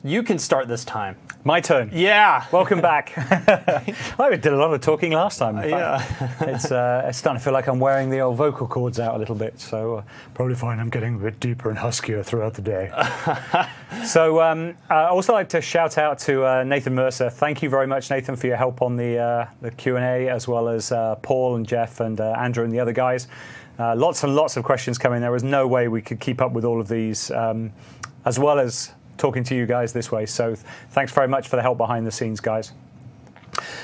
You can start this time. My turn. Yeah. Welcome back. I did a lot of talking last time. In Yeah. fact. It's starting to feel like I'm wearing the old vocal cords out a little bit, so probably find I'm getting a bit deeper and huskier throughout the day. So I also like to shout out to Nathan Mercer. Thank you very much, Nathan, for your help on the Q&A, as well as Paul and Jeff and Andrew and the other guys. Lots and lots of questions coming. There was no way we could keep up with all of these, as well as talking to you guys this way. So thanks very much for the help behind the scenes, guys.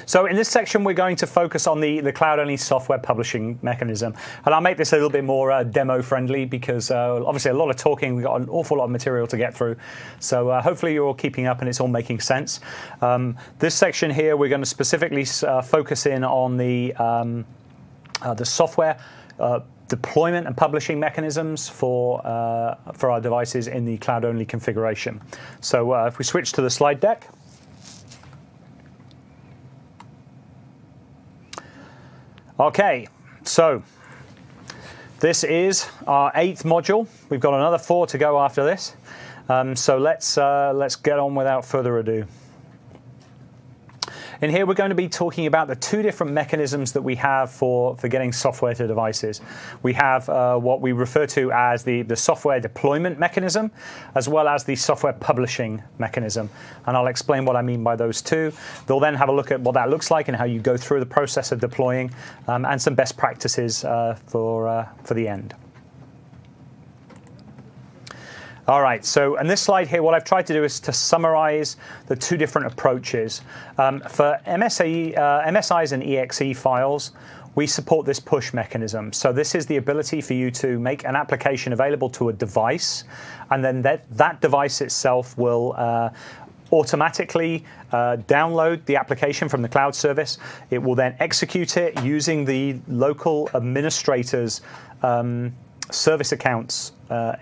So in this section, we're going to focus on the cloud-only software publishing mechanism. And I'll make this a little bit more demo-friendly because obviously a lot of talking, we've got an awful lot of material to get through. So hopefully you're all keeping up and it's all making sense. This section here, we're going to specifically focus in on the software deployment and publishing mechanisms for our devices in the cloud-only configuration. So if we switch to the slide deck. Okay, so this is our 8th module. We've got another 4 to go after this. So let's get on without further ado. In here, we're going to be talking about the 2 different mechanisms that we have for getting software to devices. We have what we refer to as the software deployment mechanism, as well as the software publishing mechanism. And I'll explain what I mean by those 2. They'll then have a look at what that looks like and how you go through the process of deploying, and some best practices for the end. All right, so in this slide here, what I've tried to do is to summarize the 2 different approaches. For MSIs and EXE files, we support this push mechanism. So this is the ability for you to make an application available to a device, and then that device itself will automatically download the application from the cloud service. It will then execute it using the local administrator's service accounts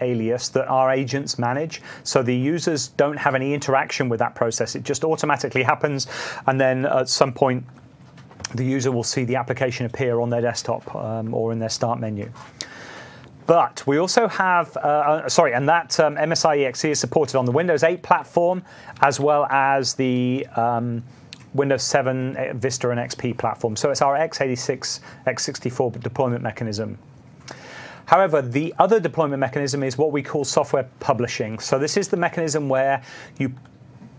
alias that our agents manage. So the users don't have any interaction with that process. It just automatically happens, and then at some point the user will see the application appear on their desktop or in their start menu. But we also have, and that MSI EXE is supported on the Windows 8 platform, as well as the Windows 7, Vista, and XP platform. So it's our x86, x64 deployment mechanism. However, the other deployment mechanism is what we call software publishing. So this is the mechanism where you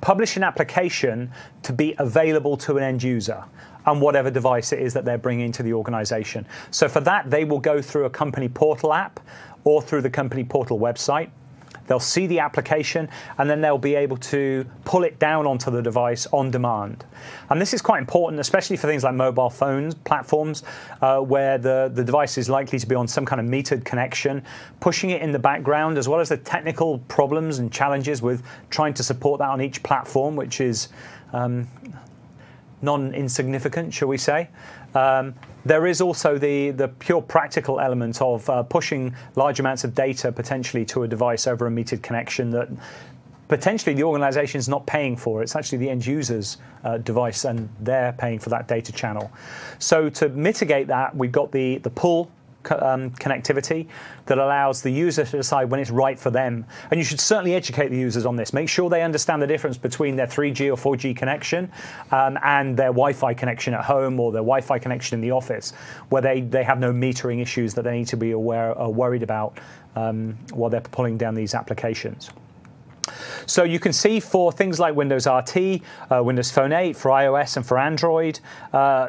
publish an application to be available to an end user on whatever device it is that they're bringing to the organization. So for that, they will go through a company portal app or through the company portal website. They'll see the application, and then they'll be able to pull it down onto the device on demand. And this is quite important, especially for things like mobile phones platforms, where the device is likely to be on some kind of metered connection. Pushing it in the background, as well as the technical problems and challenges with trying to support that on each platform, which is non-insignificant, shall we say. There is also the pure practical element of pushing large amounts of data potentially to a device over a metered connection that potentially the organization is not paying for. It's actually the end user's device, and they're paying for that data channel. So to mitigate that, we've got the pull connectivity that allows the user to decide when it's right for them. And you should certainly educate the users on this. Make sure they understand the difference between their 3G or 4G connection and their Wi-Fi connection at home or their Wi-Fi connection in the office, where they have no metering issues that they need to be worried about while they're pulling down these applications. So you can see for things like Windows RT, Windows Phone 8, for iOS and for Android,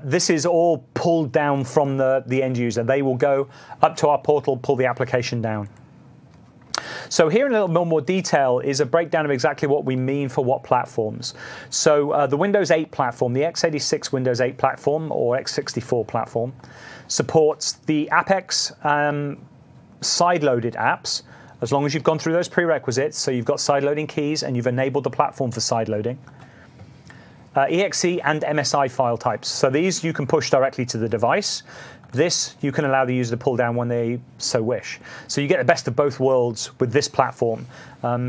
this is all pulled down from the end user. They will go up to our portal, pull the application down. So here in a little more detail is a breakdown of exactly what we mean for what platforms. So the Windows 8 platform, the x86 Windows 8 platform or x64 platform, supports the Apex side-loaded apps, as long as you've gone through those prerequisites. So you've got side-loading keys and you've enabled the platform for side-loading. EXE and MSI file types. So these you can push directly to the device. This you can allow the user to pull down when they so wish. So you get the best of both worlds with this platform,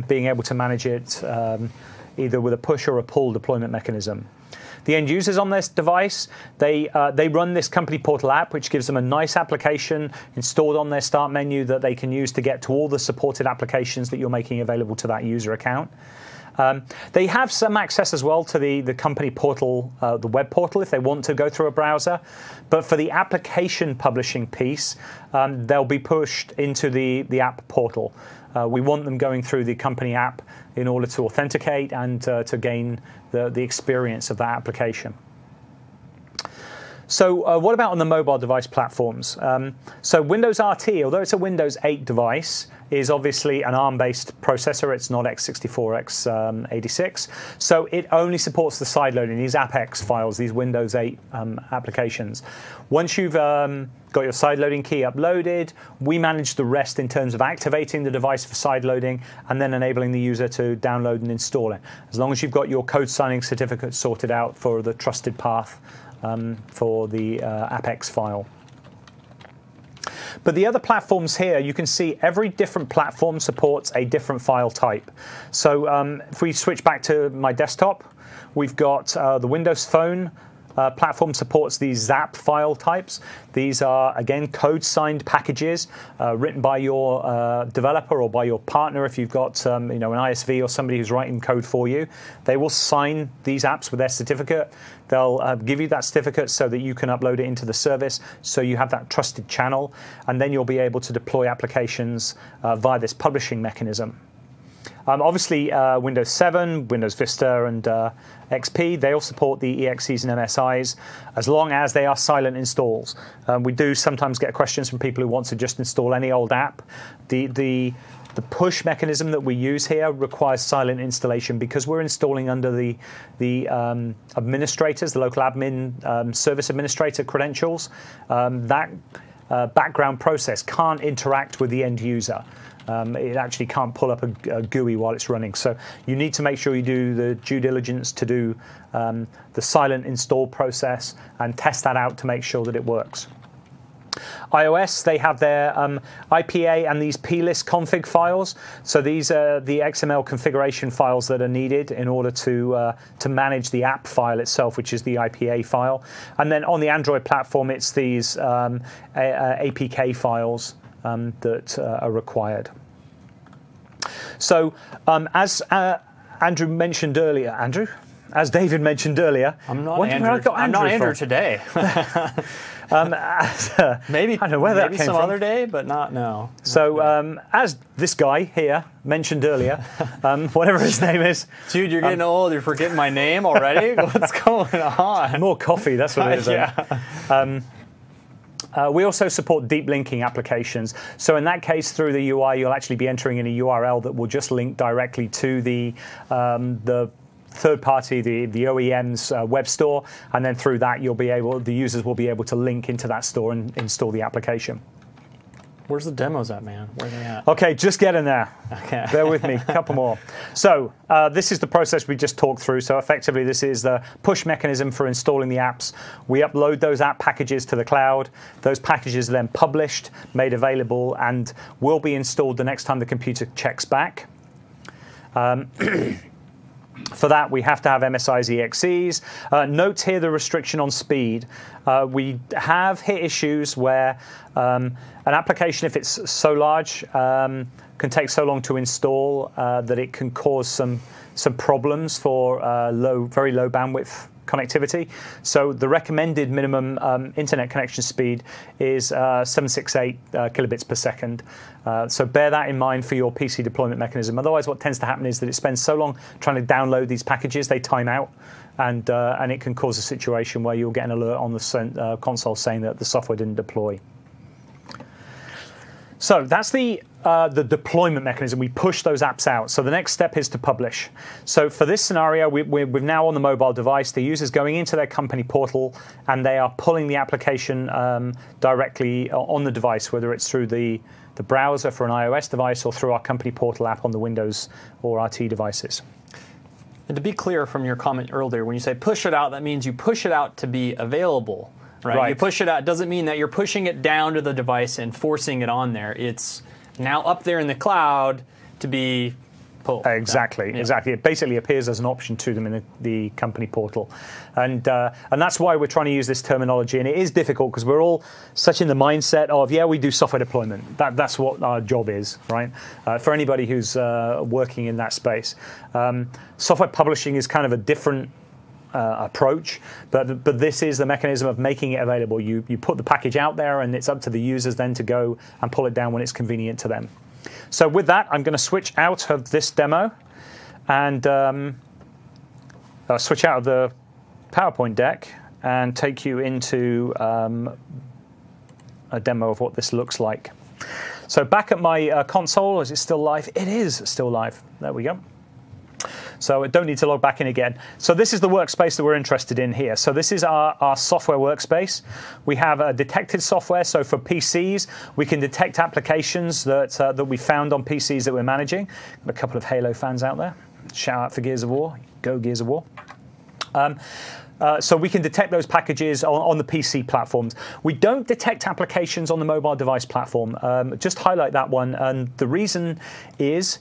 being able to manage it either with a push or a pull deployment mechanism. The end users on this device, they run this company portal app, which gives them a nice application installed on their start menu that they can use to get to all the supported applications that you're making available to that user account. They have some access as well to the company portal, the web portal, if they want to go through a browser. But for the application publishing piece, they'll be pushed into the app portal. We want them going through the company app in order to authenticate and to gain the experience of that application. So what about on the mobile device platforms? So Windows RT, although it's a Windows 8 device, is obviously an ARM-based processor. It's not x64, x86. So it only supports the sideloading, these AppX files, these Windows 8 applications. Once you've got your sideloading key uploaded, we manage the rest in terms of activating the device for sideloading and then enabling the user to download and install it. As long as you've got your code signing certificate sorted out for the trusted path for the AppX file. But the other platforms here, you can see every different platform supports a different file type. So if we switch back to my desktop, we've got the Windows Phone platform supports these ZAP file types. These are, again, code-signed packages written by your developer or by your partner. If you've got an ISV or somebody who's writing code for you, they will sign these apps with their certificate. They'll give you that certificate so that you can upload it into the service, so you have that trusted channel, and then you'll be able to deploy applications via this publishing mechanism. Obviously, Windows 7, Windows Vista, and XP, they all support the EXEs and MSIs as long as they are silent installs. We do sometimes get questions from people who want to just install any old app. The push mechanism that we use here requires silent installation because we're installing under the administrators, the local admin service administrator credentials. That background process can't interact with the end user. It actually can't pull up a GUI while it's running. So you need to make sure you do the due diligence to do the silent install process and test that out to make sure that it works. iOS, they have their IPA and these plist config files. So these are the XML configuration files that are needed in order to manage the app file itself, which is the IPA file. And then on the Android platform, it's these APK files that are required. So as Andrew mentioned earlier, as David mentioned earlier, I'm not Andrew today. Maybe I don't know where that came some from. Other day, but not now. So as this guy here mentioned earlier, whatever his name is. Dude, you're getting old. You're forgetting my name already? What's going on? More coffee, that's what it is. Yeah. We also support deep linking applications. So in that case, through the UI, you'll actually be entering in a URL that will just link directly to the third party, the OEM's web store, and then through that, the users will be able to link into that store and install the application. Where's the demos at, man? Where are they at? Okay, just getting there. Okay. Bear with me, a couple more. So this is the process we just talked through. So effectively, this is the push mechanism for installing the apps. We upload those app packages to the cloud. Those packages are then published, made available, and will be installed the next time the computer checks back. For that, we have to have MSI's EXEs. Note here the restriction on speed. We have hit issues where an application, if it's so large, can take so long to install that it can cause some problems for very low bandwidth connectivity. So the recommended minimum internet connection speed is 768 kilobits per second. So bear that in mind for your PC deployment mechanism. Otherwise, what tends to happen is that it spends so long trying to download these packages, they time out, and it can cause a situation where you'll get an alert on the console saying that the software didn't deploy. So that's the deployment mechanism. We push those apps out. So the next step is to publish. So for this scenario, we're now on the mobile device. The user's going into their company portal, and they are pulling the application directly on the device, whether it's through the browser for an iOS device or through our company portal app on the Windows or RT devices. And to be clear from your comment earlier, when you say push it out, that means you push it out to be available. Right. You push it out. It doesn't mean that you're pushing it down to the device and forcing it on there. It's now up there in the cloud to be pull. Exactly, exactly. It basically appears as an option to them in the company portal. And that's why we're trying to use this terminology. And it is difficult because we're all such in the mindset of, yeah, we do software deployment. That's what our job is, right? For anybody who's working in that space. Software publishing is kind of a different approach, but this is the mechanism of making it available. You put the package out there, and it's up to the users then to go and pull it down when it's convenient to them. So with that, I'm going to switch out of this demo and switch out of the PowerPoint deck and take you into a demo of what this looks like. So back at my console, is it still live? It is still live. There we go. So I don't need to log back in again. So this is the workspace that we're interested in here. So this is our software workspace. We have detected software. So for PCs, we can detect applications that we found on PCs that we're managing. Got a couple of Halo fans out there. Shout out for Gears of War. Go Gears of War. So we can detect those packages on the PC platforms. We don't detect applications on the mobile device platform. Just highlight that one. And the reason is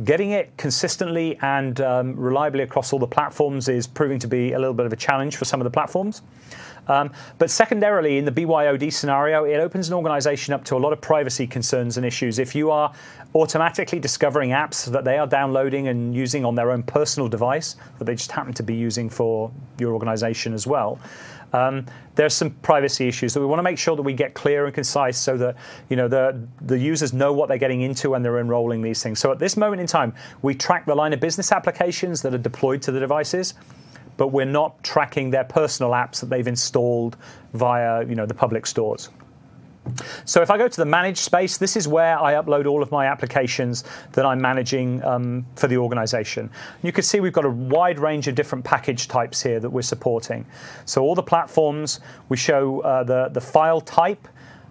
getting it consistently and reliably across all the platforms is proving to be a little bit of a challenge for some of the platforms. But secondarily, in the BYOD scenario, it opens an organization up to a lot of privacy concerns and issues. If you are automatically discovering apps that they are downloading and using on their own personal device that they just happen to be using for your organization as well, there's some privacy issues that we want to make sure that we get clear and concise so that the users know what they're getting into when they're enrolling these things. So at this moment in time, we track the line of business applications that are deployed to the devices, but we're not tracking their personal apps that they've installed via the public stores. So if I go to the manage space, this is where I upload all of my applications that I'm managing for the organization. You can see we've got a wide range of different package types here that we're supporting. So all the platforms, we show the file type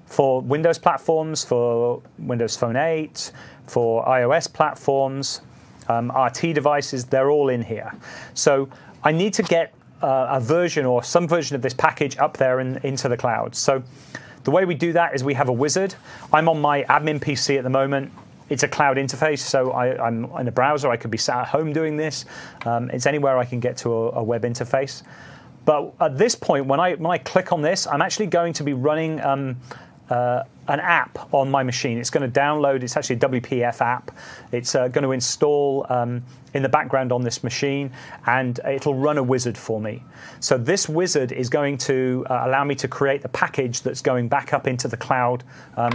for Windows platforms, for Windows Phone 8, for iOS platforms, RT devices, they're all in here. So I need to get a version or some version of this package up there and into the cloud. So the way we do that is we have a wizard. I'm on my admin PC at the moment. It's a cloud interface, so I'm in a browser. I could be sat at home doing this. It's anywhere I can get to a web interface. But at this point, when I click on this, I'm actually going to be running an app on my machine. It's going to download. It's actually a WPF app. It's going to install in the background on this machine, and it'll run a wizard for me. So this wizard is going to allow me to create the package that's going back up into the cloud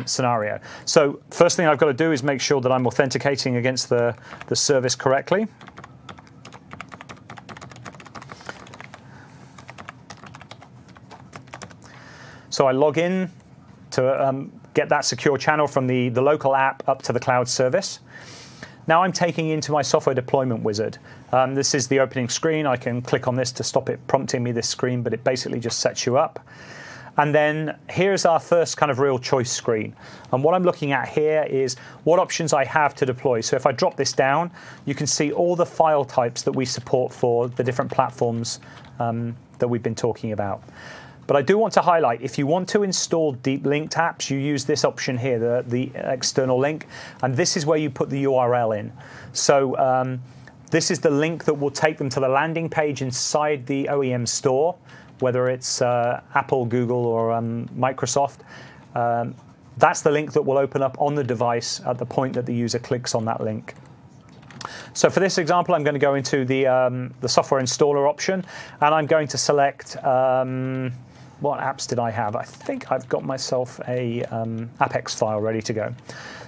scenario. So first thing I've got to do is make sure that I'm authenticating against the service correctly. So I log in to get that secure channel from the local app up to the cloud service. Now I'm taking into my software deployment wizard. This is the opening screen. I can click on this to stop it prompting me this screen, but it basically just sets you up. And then here's our first kind of real choice screen. And what I'm looking at here is what options I have to deploy. So if I drop this down, you can see all the file types that we support for the different platforms that we've been talking about. But I do want to highlight, if you want to install deep linked apps, you use this option here, the external link, and this is where you put the URL in. So this is the link that will take them to the landing page inside the OEM store, whether it's Apple, Google, or Microsoft. That's the link that will open up on the device at the point that the user clicks on that link. So for this example, I'm going to go into the software installer option, and I'm going to select what apps did I have? I think I've got myself a Apex file ready to go.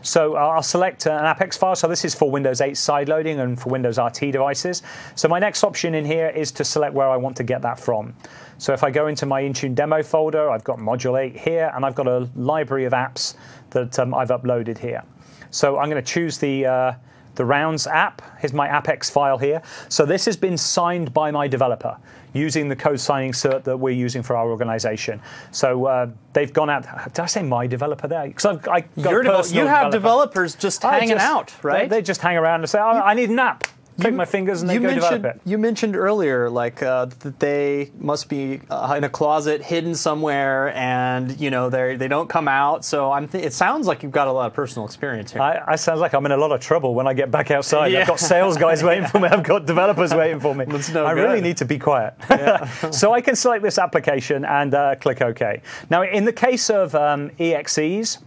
So I'll select an Apex file. So this is for Windows 8 sideloading and for Windows RT devices. So my next option in here is to select where I want to get that from. So if I go into my Intune demo folder, I've got Module 8 here, and I've got a library of apps that I've uploaded here. So I'm going to choose the Rounds app. Here's my Apex file here. So this has been signed by my developer using the code signing cert that we're using for our organization. So they've gone out. Did I say my developer there? Because you have developers just hanging out, right? They just hang around and say, oh, I need an app. click my fingers and they go develop it. You mentioned earlier, like that they must be in a closet, hidden somewhere, and they don't come out. So it sounds like you've got a lot of personal experience here. I sounds like I'm in a lot of trouble when I get back outside. Yeah. I've got sales guys waiting for me. I've got developers waiting for me. I really need to be quiet. Yeah. So I can select this application and click OK. Now, in the case of EXEs,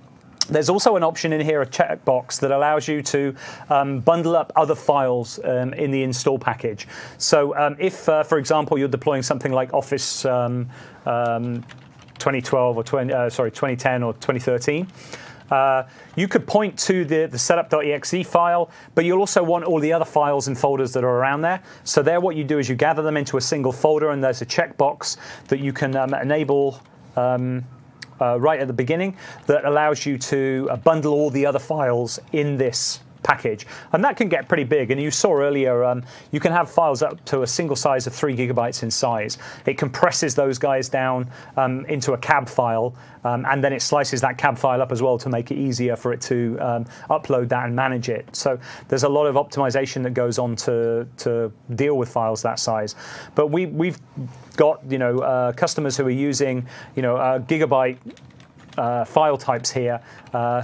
there's also an option in here, a checkbox, that allows you to bundle up other files in the install package. So if, for example, you're deploying something like Office 2012 or 2010 or 2013, you could point to the setup.exe file, but you'll also want all the other files and folders that are around there. So there, what you do is you gather them into a single folder, and there's a checkbox that you can enable right at the beginning that allows you to bundle all the other files in this package. And that can get pretty big. And you saw earlier, you can have files up to a single size of 3 gigabytes in size. It compresses those guys down into a cab file, and then it slices that cab file up as well to make it easier for it to upload that and manage it. So there's a lot of optimization that goes on to deal with files that size. But we've got customers who are using gigabyte file types here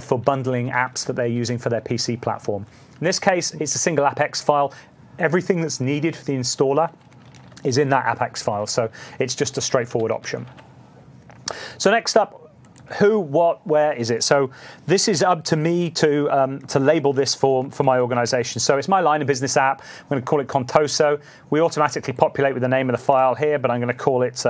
for bundling apps that they're using for their PC platform. In this case, it's a single AppX file. Everything that's needed for the installer is in that AppX file, so it's just a straightforward option. So next up, who, what, where is it? So this is up to me to label this for my organization. So it's my line of business app. I'm going to call it Contoso. We automatically populate with the name of the file here, but I'm going to call it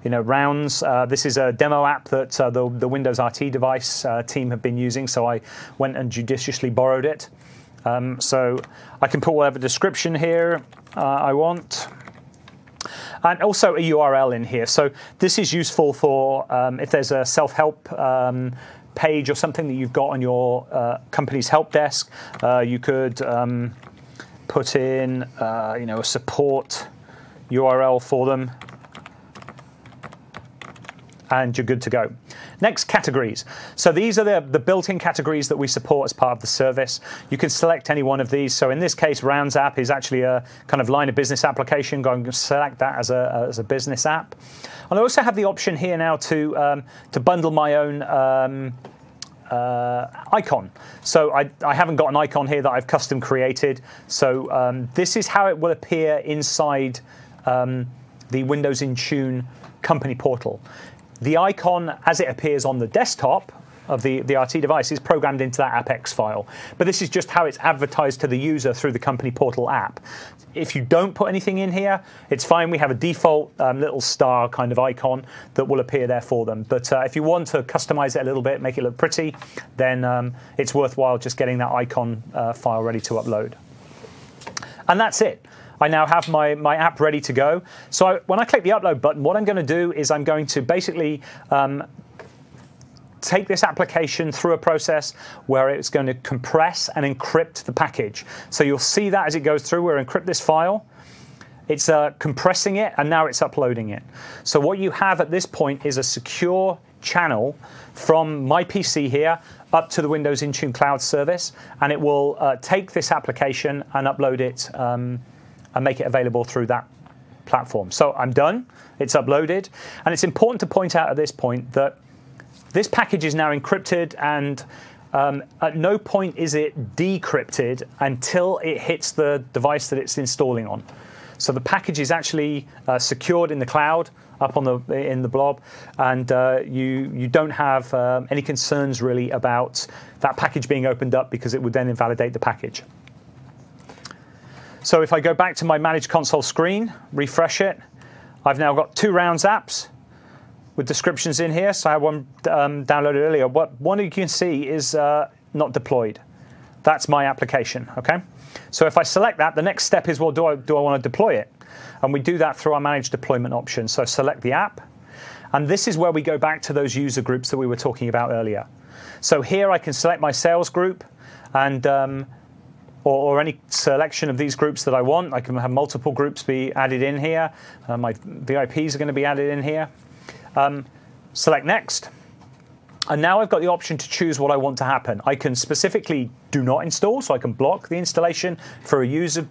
rounds. This is a demo app that the Windows RT device team have been using, so I went and judiciously borrowed it. So I can put whatever description here I want. And also a URL in here. So this is useful for if there's a self-help page or something that you've got on your company's help desk. You could put in a support URL for them, and you're good to go. Next, categories. So these are the built-in categories that we support as part of the service. You can select any one of these. So in this case, Rounds app is actually a kind of line of business application. Go and select that as a business app. And I also have the option here now to bundle my own icon. So I haven't got an icon here that I've custom created. So this is how it will appear inside the Windows Intune company portal. The icon, as it appears on the desktop of the RT device, is programmed into that AppX file. But this is just how it's advertised to the user through the company portal app. If you don't put anything in here, it's fine. We have a default little star kind of icon that will appear there for them. But if you want to customize it a little bit, make it look pretty, then it's worthwhile just getting that icon file ready to upload. And that's it. I now have my app ready to go. So when I click the upload button, what I'm going to do is I'm going to basically take this application through a process where it's going to compress and encrypt the package. So you'll see that as it goes through, we'll encrypt this file. It's compressing it, and now it's uploading it. So what you have at this point is a secure channel from my PC here up to the Windows Intune Cloud service, and it will take this application and upload it and make it available through that platform. So I'm done. It's uploaded. And it's important to point out at this point that this package is now encrypted, and at no point is it decrypted until it hits the device that it's installing on. So the package is actually secured in the cloud up on in the blob, and you don't have any concerns really about that package being opened up, because it would then invalidate the package. So if I go back to my Manage Console screen, refresh it, I've now got 2 Rounds apps with descriptions in here. So I had one downloaded earlier. One you can see is not deployed. That's my application, okay? So if I select that, the next step is, well, do I want to deploy it? And we do that through our Manage Deployment option. So select the app, and this is where we go back to those user groups that we were talking about earlier. So here I can select my sales group, and or any selection of these groups that I want. I can have multiple groups be added in here. My VIPs are going to be added in here. Select Next. And now I've got the option to choose what I want to happen. I can specifically do not install, so I can block the installation for a user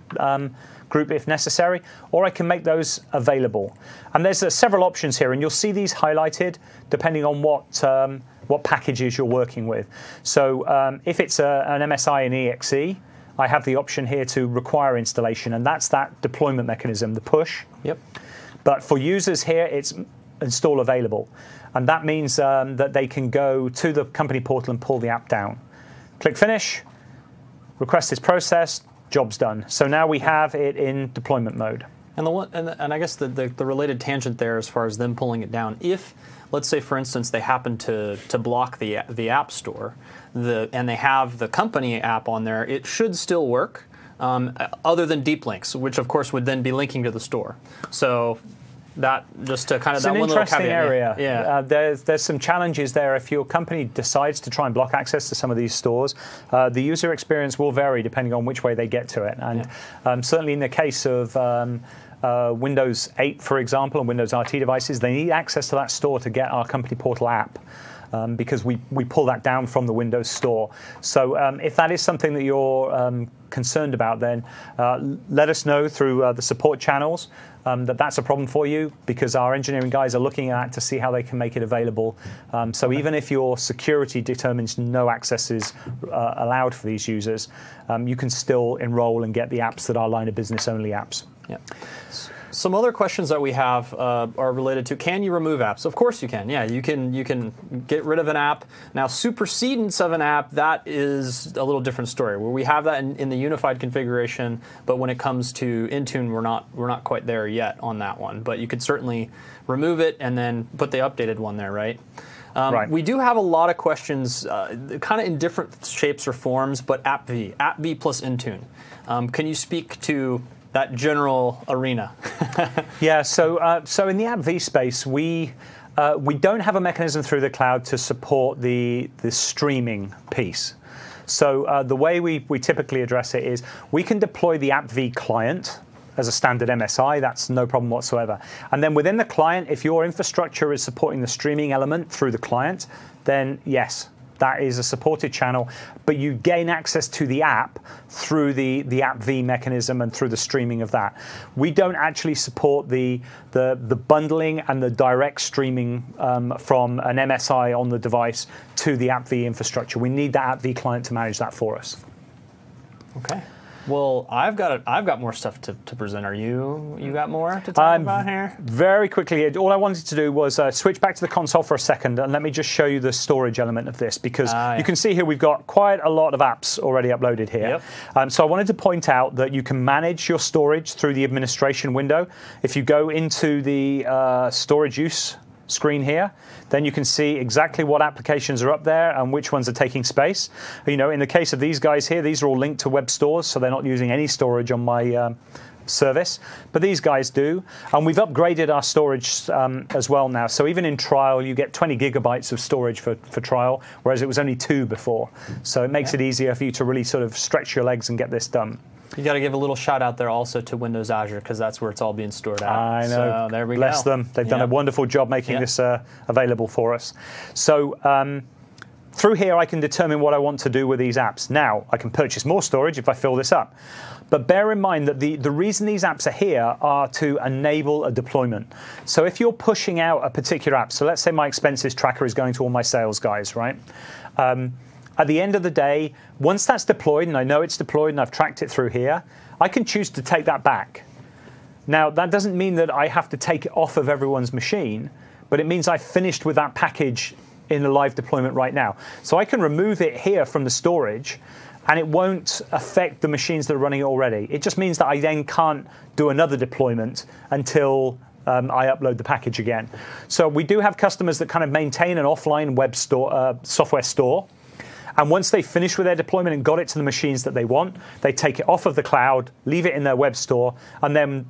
group if necessary, or I can make those available. And there's several options here, and you'll see these highlighted depending on what packages you're working with. So if it's an MSI and EXE, I have the option here to require installation, and that's that deployment mechanism, the push. Yep. But for users here, it's install available. And that means that they can go to the company portal and pull the app down. Click Finish, request is processed, job's done. So now we have it in deployment mode. And I guess the related tangent there, as far as them pulling it down, if, let's say, for instance, they happen to block the App Store, and they have the company app on there, it should still work, other than deep links, which of course would then be linking to the store. So that just to kind of that one little caveat. It's an interesting area. Yeah. There's some challenges there. If your company decides to try and block access to some of these stores, the user experience will vary depending on which way they get to it. And certainly in the case of Windows 8, for example, and Windows RT devices, they need access to that store to get our company portal app. Because we pull that down from the Windows Store. So if that is something that you're concerned about, then let us know through the support channels that that's a problem for you, because our engineering guys are looking at it to see how they can make it available. So even if your security determines no access is allowed for these users, you can still enroll and get the apps that are line of business only apps. Yeah. Some other questions that we have are related to, can you remove apps? Of course you can. Yeah, you can get rid of an app. Now, supersedence of an app, that is a little different story, where we have that in the unified configuration, but when it comes to Intune, we're not quite there yet on that one. But you could certainly remove it and then put the updated one there, right? Right. We do have a lot of questions, kind of in different shapes or forms, but AppV plus Intune. Can you speak to that general arena? Yeah, so in the AppV space, we don't have a mechanism through the cloud to support the streaming piece. So the way we typically address it is we can deploy the AppV client as a standard MSI. That's no problem whatsoever. And then within the client, if your infrastructure is supporting the streaming element through the client, then yes, that is a supported channel, but you gain access to the app through the AppV mechanism and through the streaming of that. We don't actually support the bundling and the direct streaming from an MSI on the device to the AppV infrastructure. We need the AppV client to manage that for us. Okay. Well, I've got more stuff to present. You got more to talk about here? Very quickly, all I wanted to do was switch back to the console for a second, and let me just show you the storage element of this, because you can see here we've got quite a lot of apps already uploaded here. Yep. So I wanted to point out that you can manage your storage through the administration window. If you go into the storage use screen here, then you can see exactly what applications are up there and which ones are taking space. You know, in the case of these guys here, these are all linked to web stores, so they're not using any storage on my service, but these guys do. And we've upgraded our storage as well now. So even in trial, you get 20 gigabytes of storage for trial, whereas it was only 2 before. So it makes it easier for you to really sort of stretch your legs and get this done. You got to give a little shout out there also to Windows Azure, because that's where it's all being stored at. I know. So there we go. Bless them. They've done a wonderful job making this available for us. So through here, I can determine what I want to do with these apps. Now, I can purchase more storage if I fill this up. But bear in mind that the reason these apps are here are to enable a deployment. So if you're pushing out a particular app, so let's say my expenses tracker is going to all my sales guys, right? At the end of the day, once that's deployed, and I know it's deployed and I've tracked it through here, I can choose to take that back. Now, that doesn't mean that I have to take it off of everyone's machine, but it means I've finished with that package in a live deployment right now. So I can remove it here from the storage, and it won't affect the machines that are running it already. It just means that I then can't do another deployment until I upload the package again. So we do have customers that kind of maintain an offline web store, software store. And once they finish with their deployment and got it to the machines that they want, they take it off of the cloud, leave it in their web store, and then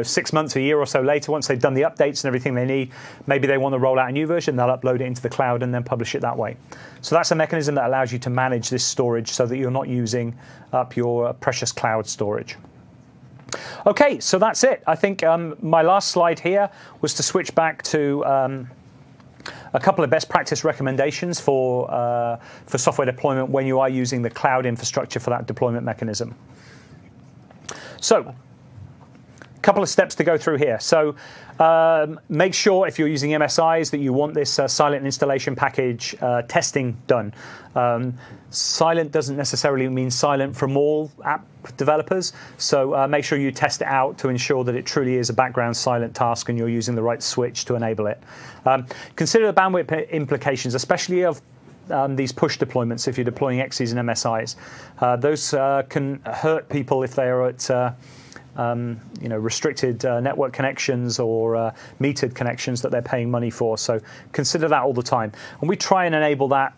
6 months, a year or so later, once they've done the updates and everything they need, maybe they want to roll out a new version, they'll upload it into the cloud and then publish it that way. So that's a mechanism that allows you to manage this storage so that you're not using up your precious cloud storage. Okay, so that's it. I think my last slide here was to switch back to a couple of best practice recommendations for software deployment when you are using the cloud infrastructure for that deployment mechanism. So, a couple of steps to go through here. So, make sure if you're using MSIs that you want this silent installation package testing done. Silent doesn't necessarily mean silent from all app developers, so make sure you test it out to ensure that it truly is a background silent task and you're using the right switch to enable it. Consider the bandwidth implications, especially of these push deployments if you're deploying XEs and MSIs. Those can hurt people if they are at restricted network connections or metered connections that they're paying money for. So consider that all the time. And we try and enable that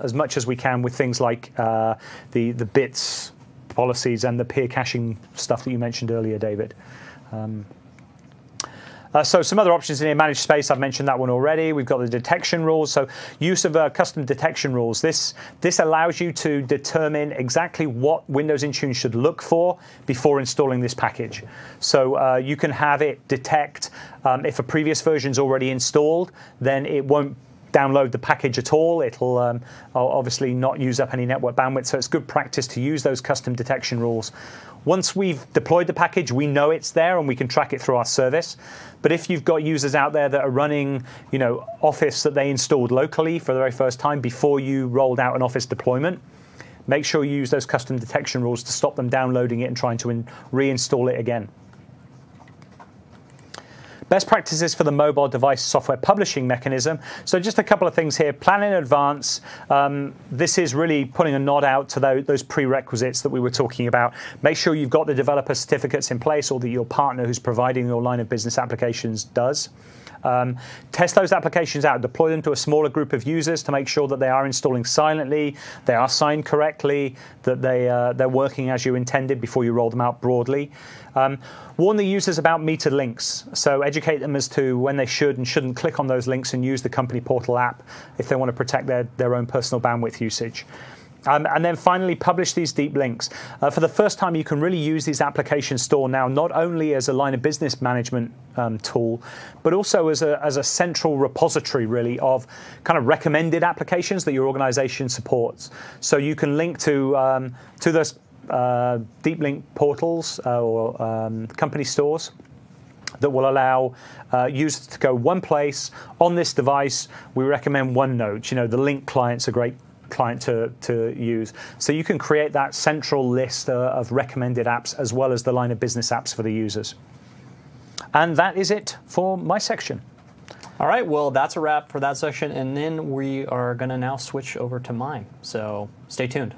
as much as we can with things like the bits policies and the peer caching stuff that you mentioned earlier, David. So some other options in here, managed space, I've mentioned that one already. We've got the detection rules. So use of custom detection rules. This allows you to determine exactly what Windows Intune should look for before installing this package. So you can have it detect if a previous version is already installed, then it won't download the package at all. It'll obviously not use up any network bandwidth, so it's good practice to use those custom detection rules. Once we've deployed the package, we know it's there and we can track it through our service. But if you've got users out there that are running, Office that they installed locally for the very first time before you rolled out an Office deployment, make sure you use those custom detection rules to stop them downloading it and trying to reinstall it again. Best practices for the mobile device software publishing mechanism. So just a couple of things here. Plan in advance. This is really putting a nod out to those prerequisites that we were talking about. Make sure you've got the developer certificates in place or that your partner who's providing your line of business applications does. Test those applications out, deploy them to a smaller group of users to make sure that they are installing silently, they are signed correctly, that they're working as you intended before you roll them out broadly. Warn the users about metered links, so educate them as to when they should and shouldn't click on those links and use the company portal app if they want to protect their own personal bandwidth usage. And then finally, publish these deep links. For the first time, you can really use these application store now, not only as a line of business management tool, but also as a central repository, really, of kind of recommended applications that your organization supports. So you can link to those deep link portals or company stores that will allow users to go one place on this device. We recommend OneNote. The link client's a great client to use. So you can create that central list of recommended apps as well as the line of business apps for the users. And that is it for my section. All right, well, that's a wrap for that section. And then we are going to now switch over to mine. So stay tuned.